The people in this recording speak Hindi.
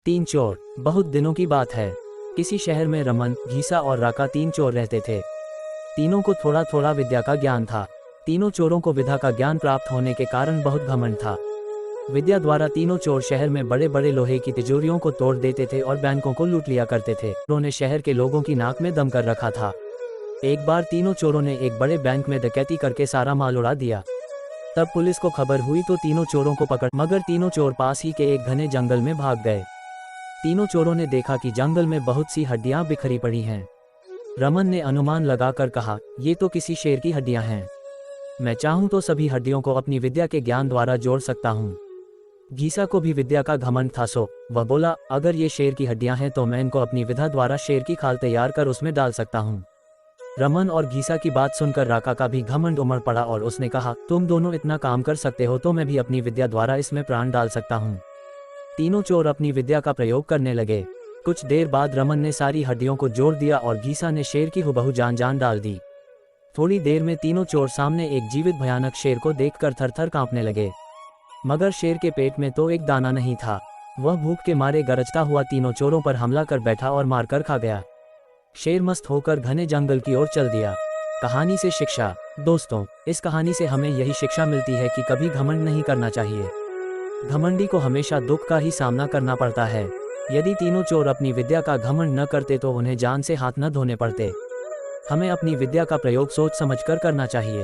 तीन चोर। बहुत दिनों की बात है। किसी शहर में रमन, घीसा और राका तीन चोर रहते थे। तीनों को थोड़ा थोड़ा विद्या का ज्ञान था। तीनों चोरों को विद्या का ज्ञान प्राप्त होने के कारण बहुत घमंड था। विद्या द्वारा तीनों चोर शहर में बड़े बड़े लोहे की तिजोरियों को तोड़ देते थे और बैंकों को लूट लिया करते थे। उन्होंने शहर के लोगों की नाक में दम कर रखा था। एक बार तीनों चोरों ने एक बड़े बैंक में डकैती करके सारा माल उड़ा दिया। तब पुलिस को खबर हुई तो तीनों चोरों को पकड़, मगर तीनों चोर पास ही के एक घने जंगल में भाग गए। तीनों चोरों ने देखा कि जंगल में बहुत सी हड्डियां बिखरी पड़ी हैं। रमन ने अनुमान लगाकर कहा, ये तो किसी शेर की हड्डियां हैं। मैं चाहूं तो सभी हड्डियों को अपनी विद्या के ज्ञान द्वारा जोड़ सकता हूं। घीसा को भी विद्या का घमंड था, सो वह बोला, अगर ये शेर की हड्डियां हैं तो मैं इनको अपनी विद्या द्वारा शेर की खाल तैयार कर उसमें डाल सकता हूं। रमन और घीसा की बात सुनकर राका का भी घमंड उमड़ पड़ा और उसने कहा, तुम दोनों इतना काम कर सकते हो तो मैं भी अपनी विद्या द्वारा इसमें प्राण डाल सकता हूँ। तीनों चोर अपनी विद्या का प्रयोग करने लगे। कुछ देर बाद रमन ने सारी हड्डियों को जोड़ दिया और घीसा ने शेर की हुबहू जान डाल दी। थोड़ी देर में तीनों चोर सामने एक जीवित भयानक शेर को देखकर थर थर कांपने लगे। मगर शेर के पेट में तो एक दाना नहीं था। वह भूख के मारे गरजता हुआ तीनों चोरों पर हमला कर बैठा और मारकर खा गया। शेर मस्त होकर घने जंगल की ओर चल दिया। कहानी से शिक्षा। दोस्तों, इस कहानी से हमें यही शिक्षा मिलती है कि कभी घमंड नहीं करना चाहिए। घमंडी को हमेशा दुख का ही सामना करना पड़ता है। यदि तीनों चोर अपनी विद्या का घमंड न करते तो उन्हें जान से हाथ न धोने पड़ते। हमें अपनी विद्या का प्रयोग सोच समझकर करना चाहिए।